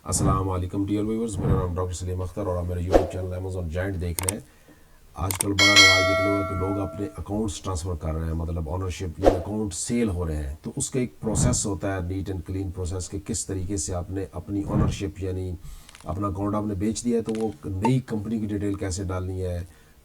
अस्सलाम वालेकुम dear viewers, मेरा नाम डॉक्टर सलीम अख्तर और आप मेरे यूट्यूब चैनल अमेज़ॉन जाइंट देख रहे हैं। आजकल बड़ा रवाज देख लो कि लोग अपने अकाउंट्स ट्रांसफ़र कर रहे हैं, मतलब ऑनरशिप या अकाउंट सेल हो रहे हैं। तो उसका एक प्रोसेस होता है, नीट एंड क्लीन प्रोसेस, कि किस तरीके से आपने अपनी ऑनरशिप यानी अपना अकाउंट आपने बेच दिया है तो वो नई कंपनी की डिटेल कैसे डालनी है,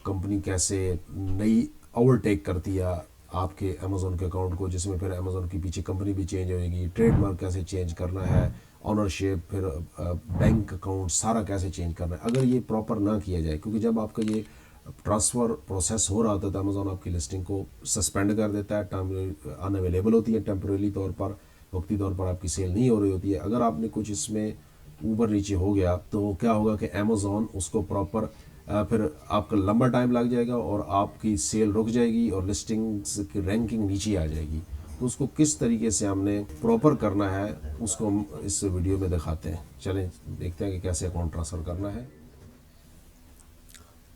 कंपनी कैसे नई ओवरटेक करती है आपके अमेज़ॉन के अकाउंट को, जिसमें फिर अमेज़ॉन की पीछे कंपनी भी चेंज होएगी, ट्रेडमार्क कैसे चेंज करना है, ऑनरशिप, फिर बैंक अकाउंट सारा कैसे चेंज करना है। अगर ये प्रॉपर ना किया जाए, क्योंकि जब आपका ये ट्रांसफ़र प्रोसेस हो रहा होता है तो अमेज़ॉन आपकी लिस्टिंग को सस्पेंड कर देता है, अनअवेलेबल होती है टेम्परेरी तौर पर, वक्ती तौर पर आपकी सेल नहीं हो रही होती है। अगर आपने कुछ इसमें ऊपर नीचे हो गया तो क्या होगा कि अमेज़ॉन उसको प्रॉपर फिर आपका लंबा टाइम लग जाएगा और आपकी सेल रुक जाएगी और लिस्टिंग्स की रैंकिंग नीचे आ जाएगी। तो उसको किस तरीके से हमने प्रॉपर करना है उसको हम इस वीडियो में दिखाते हैं। चलें देखते हैं कि कैसे अकाउंट ट्रांसफ़र करना है।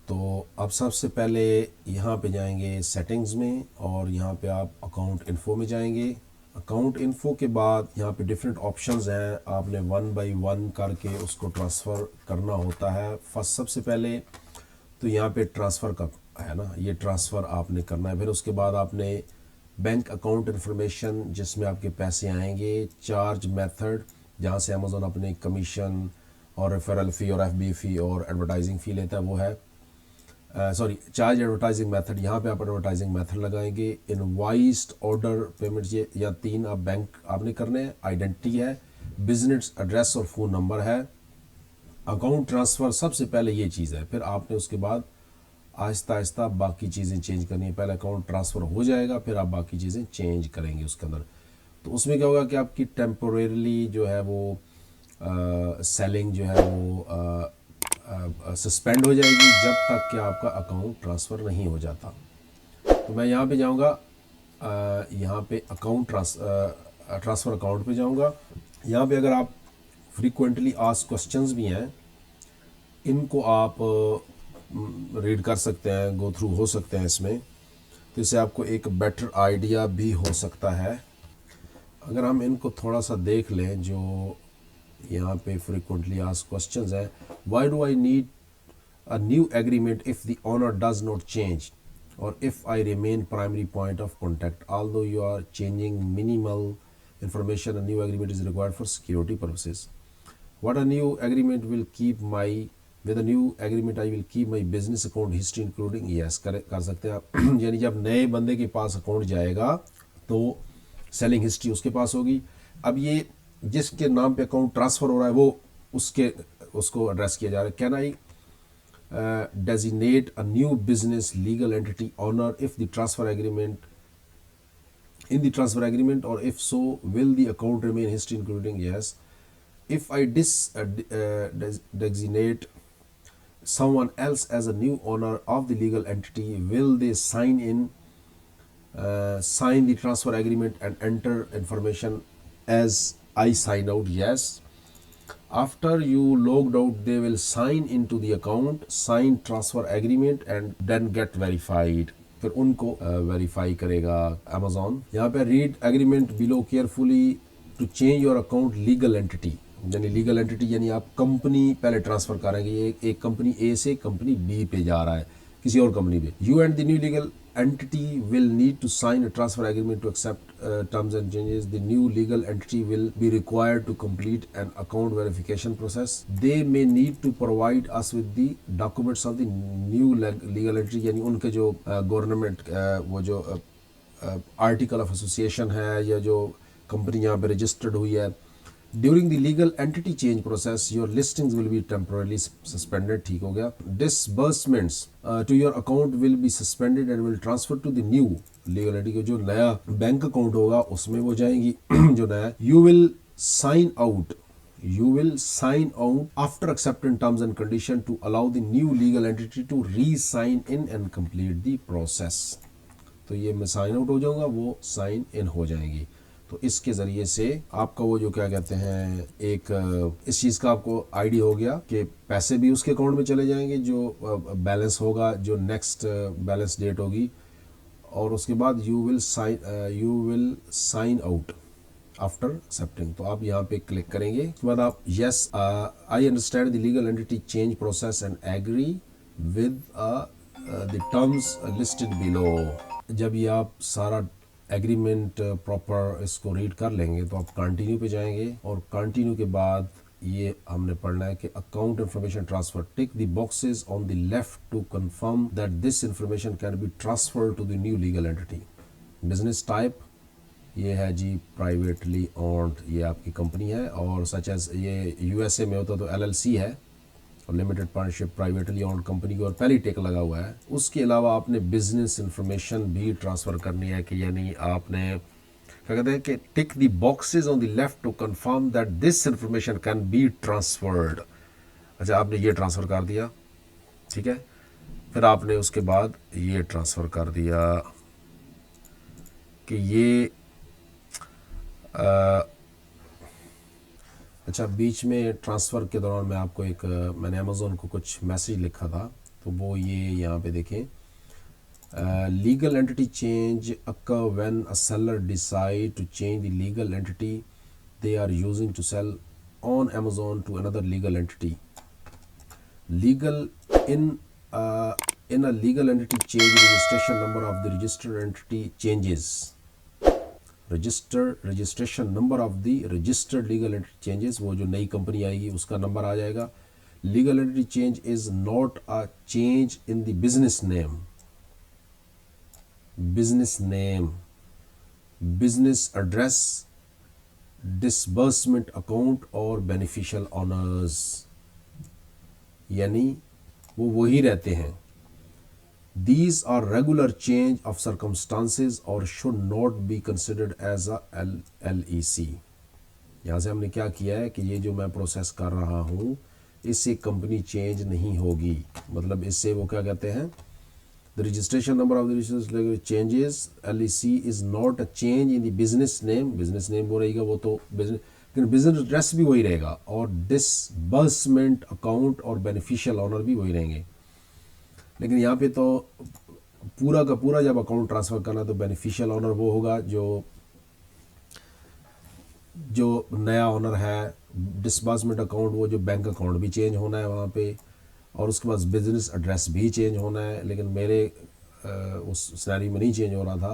तो अब सबसे पहले यहाँ पे जाएंगे सेटिंग्स में और यहाँ पे आप अकाउंट इन्फो में जाएंगे। अकाउंट इन्फो के बाद यहाँ पे डिफरेंट ऑप्शंस हैं, आपने वन बाय वन करके उसको ट्रांसफ़र करना होता है। फर्स्ट सबसे पहले तो यहाँ पे ट्रांसफ़र का है ना, ये ट्रांसफ़र आपने करना है। फिर उसके बाद आपने बैंक अकाउंट इन्फॉर्मेशन जिसमें आपके पैसे आएंगे, चार्ज मेथड जहाँ से अमेज़ॉन अपने कमीशन और रेफरल फ़ी और एफबी फ़ी और एडवर्टाइजिंग फ़ी लेता है वो है, सॉरी चार्ज एडवर्टाइजिंग मेथड, यहाँ पे आप एडवर्टाइजिंग मेथड लगाएंगे। इनवॉइस्ड ऑर्डर पेमेंट, ये या तीन आप बैंक आपने करने हैं। आइडेंटिटी है, बिजनेस एड्रेस और फ़ोन नंबर है। अकाउंट ट्रांसफ़र सबसे पहले ये चीज़ है, फिर आपने उसके बाद आहिस्ता आहिस्ता बाकी चीज़ें चेंज करनी है। पहले अकाउंट ट्रांसफ़र हो जाएगा फिर आप बाकी चीज़ें चेंज करेंगे उसके अंदर। तो उसमें क्या होगा कि आपकी टेम्पोरेरली जो है वो सेलिंग जो है वो सस्पेंड हो जाएगी जब तक कि आपका अकाउंट ट्रांसफ़र नहीं हो जाता। तो मैं यहाँ पे जाऊँगा, यहाँ पे अकाउंट ट्रांसफ़र अकाउंट पे जाऊँगा। यहाँ पे अगर आप फ्रीक्वेंटली आस्क्ड क्वेश्चंस भी हैं, इनको आप रीड कर सकते हैं, गो थ्रू हो सकते हैं इसमें, तो इससे आपको एक बेटर आइडिया भी हो सकता है। अगर हम इनको थोड़ा सा देख लें, जो यहाँ पे फ्रीक्वेंटली आस्क्ड क्वेश्चंस है, why do I need a new agreement if the owner does not change or if I remain primary point of contact although you are changing minimal information, a new agreement is required for security purposes. What a new agreement will keep my with a new agreement I will keep my business account history including, yes कर सकते हैं आप यानी जब नए बंदे के पास account जाएगा तो सेलिंग हिस्ट्री उसके पास होगी। अब ये जिसके नाम पे अकाउंट ट्रांसफ़र हो रहा है वो उसको एड्रेस किया जा रहा है। Can I designate a new business legal entity owner if the transfer agreement in the transfer agreement, or if so will the account remain history including, yes. If I designate someone else as a new owner of the legal entity, will they sign the transfer agreement and enter information as I sign out, yes. After you logged out they will sign into the account, sign transfer agreement and then get verified, फिर उनको verify करेगा Amazon. यहाँ पे read agreement below carefully to change your account legal entity, यानी legal entity यानी आप company पहले transfer करेंगे, एक कंपनी ए से कंपनी बी पे जा रहा है किसी और कंपनी पे। You and the new legal entity will need to sign a transfer agreement to accept terms and changes. The new legal entity will be required to complete an account verification process. They may need to provide us with the documents of the new legal entity, यानी उनके जो government वो जो article of association है या जो company यहाँ पे रजिस्टर्ड हुई है। During the legal entity change process, your listings will be temporarily suspended, ठीक हो गया। Disbursements to your account will be suspended and will transfer to the new legal entity, जो नया बैंक अकाउंट होगा उसमें वो जाएंगी जो नया। You will sign out after accepting terms and condition to allow the new legal entity to re-sign in and complete the process. तो ये मैं साइन आउट हो जाऊंगा, वो साइन इन हो जाएंगी। तो इसके ज़रिए से आपका वो जो क्या कहते हैं, एक इस चीज़ का आपको आइडिया हो गया कि पैसे भी उसके अकाउंट में चले जाएंगे जो बैलेंस होगा, जो नेक्स्ट बैलेंस डेट होगी, और उसके बाद you will sign out after accepting, तो आप यहाँ पे क्लिक करेंगे। उसके बाद आप yes I understand the legal entity change process and agree with the terms listed below. जब ये आप सारा एग्रीमेंट प्रॉपर इसको रीड कर लेंगे तो आप कंटिन्यू पे जाएंगे, और कंटिन्यू के बाद ये हमने पढ़ना है कि account information transfer, tick the boxes on the left to confirm that this information can be transfer to the new legal entity. Business type ये है जी प्राइवेटली ओन्ड, ये आपकी कंपनी है, और सच एज ये यूएसए में होता तो एलएलसी है, और limited partnership privately owned company की और पहली टिक लगा हुआ है। उसके अलावा आपने बिजनेस इंफॉर्मेशन भी ट्रांसफ़र करनी है कि यानी आपने क्या कहते हैं कि tick the boxes on the left to confirm that this information can be transferred. अच्छा, आपने ये ट्रांसफ़र कर दिया, ठीक है। फिर आपने उसके बाद ये ट्रांसफ़र कर दिया कि ये अच्छा, बीच में ट्रांसफ़र के दौरान मैं आपको एक मैंने अमेज़ोन को कुछ मैसेज लिखा था, तो वो ये यहाँ पे देखें, legal entity change occur when a seller decide to change the legal entity they are using to sell on Amazon to another legal entity. Legal in a legal entity change, registration number of the registered entity changes. Registration number of the registered legal entity changes, वो जो नई company आएगी उसका number आ जाएगा। Legal entity change is not a change in the business name. Business name, business address, disbursement account और beneficial owners, यानी वो वही रहते हैं। These are regular change of circumstances और should not be considered as a LLC। यहाँ से हमने क्या किया है कि ये जो मैं प्रोसेस कर रहा हूँ इससे कंपनी चेंज नहीं होगी, मतलब इससे वो क्या कहते हैं, the registration number of the registered changes, LEC is not a change in the business name, business name वो रहेगा, वो तो बिजनेस, लेकिन बिजनेस एड्रेस भी वही रहेगा, और डिसबर्समेंट अकाउंट और बेनिफिशियल ऑनर भी वही रहेंगे। लेकिन यहाँ पे तो पूरा का पूरा जब अकाउंट ट्रांसफ़र करना तो बेनिफिशियल ऑनर वो होगा जो नया ऑनर है। डिसबर्समेंट अकाउंट वो जो बैंक अकाउंट भी चेंज होना है वहाँ पे, और उसके बाद बिजनेस एड्रेस भी चेंज होना है, लेकिन मेरे उस सिनेरियो में नहीं चेंज हो रहा था।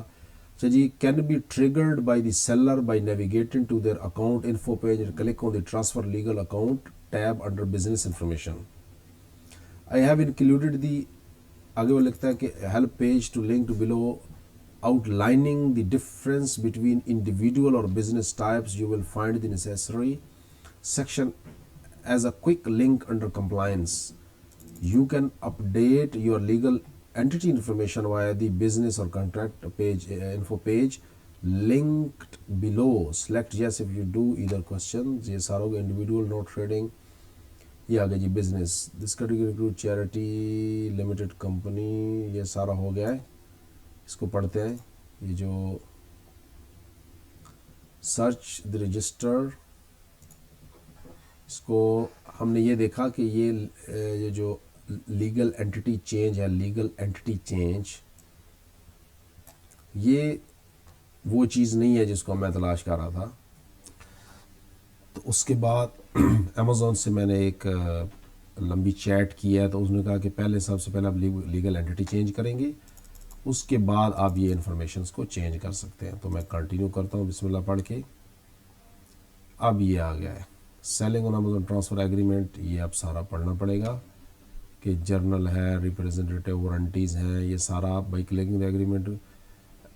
अच्छा जी, can be triggered by the seller by navigating to their account info page and click on the transfer legal account tab under business information. I have included the, आगे वो लिखता है कि help page to link to below outlining the difference between individual और business types. You will find the necessary section as a quick link under compliance. You can update your legal entity information via the business or contract page, info page linked below. Select yes if you do either questions. ये सारा होगा individual not trading, ये आ गया जी business, this category include charity limited company, ये सारा हो गया है। इसको पढ़ते हैं, ये जो search the register, इसको हमने ये देखा कि ये जो लीगल एंटिटी चेंज है, लीगल एंटिटी चेंज ये वो चीज़ नहीं है जिसको मैं तलाश कर रहा था। तो उसके बाद अमेज़ॉन से मैंने एक लंबी चैट की है, तो उसने कहा कि पहले सबसे पहले आप लीगल एंटिटी चेंज करेंगे, उसके बाद आप ये इन्फॉर्मेशन को चेंज कर सकते हैं। तो मैं कंटिन्यू करता हूँ बिस्मिल्लाह पढ़ के। अब ये आ गया है selling on Amazon transfer agreement, ये आप सारा पढ़ना पड़ेगा कि जर्नल है, रिप्रेजेंटेटिव वारंटीज़ हैं, ये सारा आप by clicking the agreement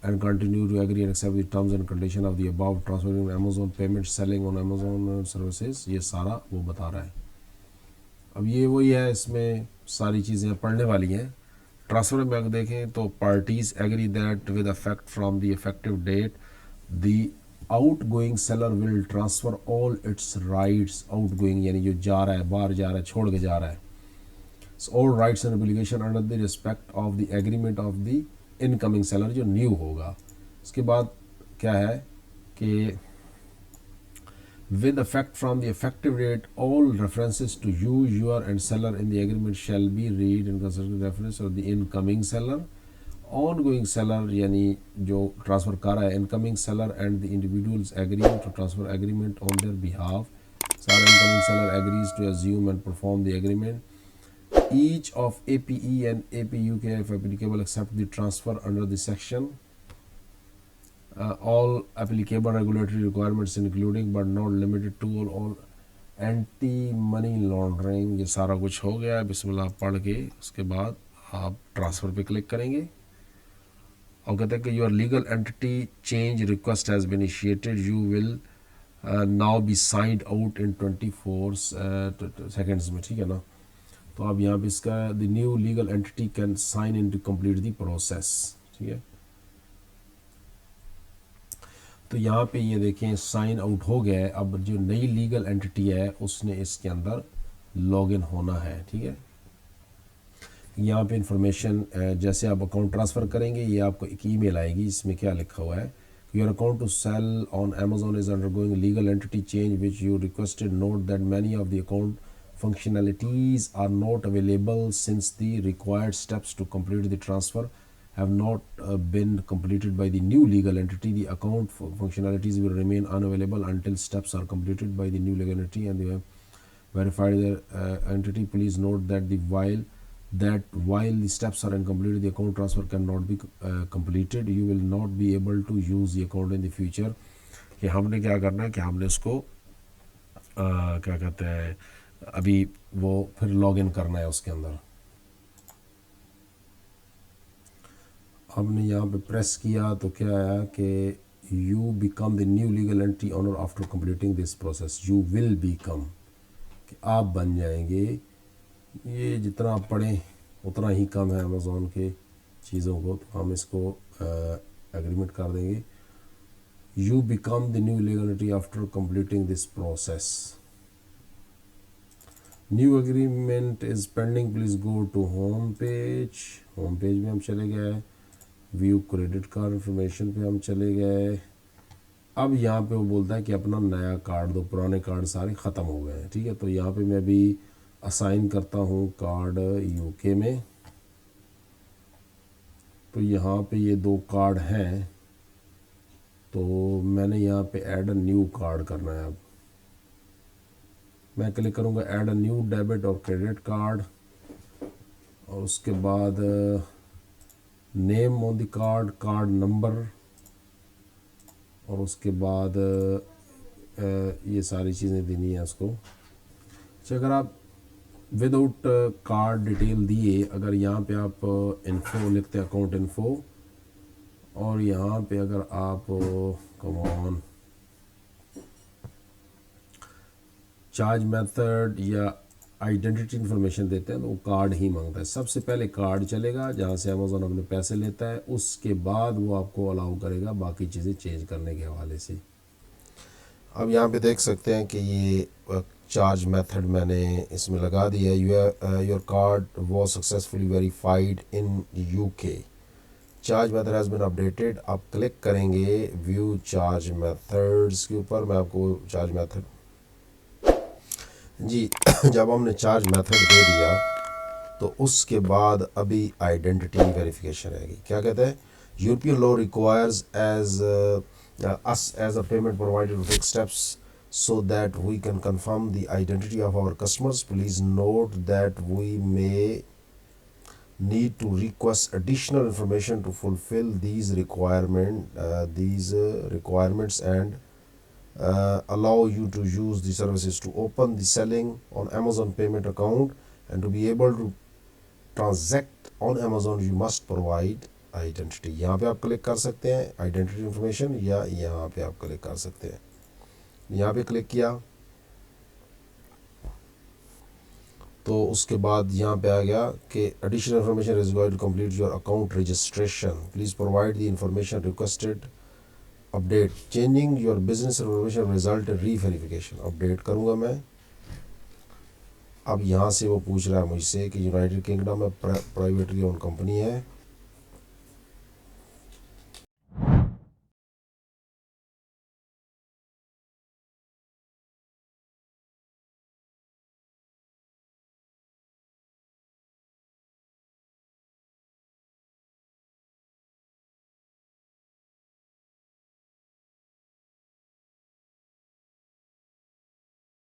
and continue to agree and accept the terms and condition of the above transfer Amazon payment selling on Amazon services, ये सारा वो बता रहा है। अब ये वही है, इसमें सारी चीज़ें पढ़ने वाली हैं। ट्रांसफ़र में अगर देखें तो parties agree that with effect from the effective date the outgoing seller will transfer all its rights, outgoing यानी जो जा रहा है, बाहर जा रहा है, छोड़ के जा रहा है, all rights and obligation under the respect of the agreement of the incoming seller, जो न्यू होगा। उसके बाद क्या है कि with effect from the effective date all references to you and seller in the agreement shall be read in consideration reference of the incoming seller ongoing seller यानी जो transfer कर रहा है, incoming seller and the individuals agreeing to transfer agreement on their behalf, सारा incoming seller agrees to assume and perform the agreement, each of APE and APUK if applicable accept the transfer under the section, all applicable regulatory requirements including but not limited to all anti money laundering, ये सारा कुछ हो गया। बिस्मिल्लाह पढ़ के उसके बाद आप ट्रांसफ़र पे क्लिक करेंगे और कहते हैं कि your legal entity change request has been initiated, you will now be signed out in 24 seconds में, ठीक है ना। तो आप यहाँ पे इसका the new legal entity can sign in to complete the process, ठीक है। तो यहाँ पे ये देखें साइन आउट हो गया है। अब जो नई लीगल एंटिटी है उसने इसके अंदर लॉगिन होना है, ठीक है। यहाँ पे इंफॉर्मेशन जैसे आप अकाउंट ट्रांसफ़र करेंगे ये आपको एक ईमेल आएगी, इसमें क्या लिखा हुआ है, your account to sell on Amazon is undergoing legal entity change which you requested, note that many of the account functionalities are not available since the required steps to complete the transfer have not been completed by the new legal entity. The account functionalities will remain unavailable until steps are completed by the new legal entity and they have verified their entity. Please note that while the steps are incomplete, the account transfer cannot be completed. You will not be able to use the account in the future. कि हमने क्या करना है कि हमने इसको क्या कहते हैं अभी वो फिर लॉगिन करना है उसके अंदर। हमने यहाँ पे प्रेस किया तो क्या आया कि you become the new legal entity owner after completing this process, you will become, कि आप बन जाएंगे। ये जितना आप पढ़ें उतना ही कम है अमेज़ॉन के चीज़ों को, तो हम इसको एग्रीमेंट कर देंगे। You become the new legal entity after completing this process. New agreement is pending, please go to home page. Home page में हम चले गए, व्यू क्रेडिट कार्ड इन्फॉर्मेशन पे हम चले गए। अब यहाँ पे वो बोलता है कि अपना नया कार्ड दो, पुराने कार्ड सारे ख़त्म हो गए हैं, ठीक है। तो यहाँ पे मैं भी असाइन करता हूँ कार्ड यूके में। तो यहाँ पे ये 2 कार्ड हैं, तो मैंने यहाँ पे ऐड अ न्यू कार्ड करना है। अब मैं क्लिक करूँगा ऐड अ न्यू डेबिट और क्रेडिट कार्ड, और उसके बाद name on the card, card number, और उसके बाद ये सारी चीज़ें देनी है उसको। अच्छा, अगर आप विदाउट कार्ड डिटेल दिए, अगर यहाँ पे आप इन्फो लिखते हैं, अकाउंट इन्फो, और यहाँ पे अगर आप कम ऑन चार्ज मेथड या आइडेंटिटी इन्फॉर्मेशन देते हैं तो वो कार्ड ही मांगता है। सबसे पहले कार्ड चलेगा जहाँ से अमेज़ॉन अपने पैसे लेता है, उसके बाद वो आपको अलाउ करेगा बाकी चीज़ें चेंज करने के हवाले से। अब यहाँ पे देख सकते हैं कि ये चार्ज मेथड मैंने इसमें लगा दिया है। Your card was successfully verified in UK, charge method has been updated. आप क्लिक करेंगे व्यू चार्ज मेथड्स के ऊपर, मैं आपको चार्ज मेथड जी जब हमने चार्ज मेथड दे दिया तो उसके बाद अभी आइडेंटिटी वेरिफिकेशन रहेगी। क्या कहते हैं, European law requires us as a payment provider to take steps so that we can confirm the identity of our customers. Please note that we may need to request additional information to fulfill these requirements and allow you to use the services to open the selling on Amazon payment account, and to be able to transact on Amazon you must provide identity. यहाँ पे आप click कर सकते हैं identity information, या यहाँ पे आप क्लिक कर सकते हैं। यहाँ पे क्लिक किया तो उसके बाद यहाँ पे आ गया कि additional information is going to complete your account registration, please provide the information requested, update changing your business information result reverification. Update करूँगा मैं। अब यहाँ से वो पूछ रहा है मुझसे कि यूनाइटेड किंगडम में प्राइवेटली ओन कंपनी है,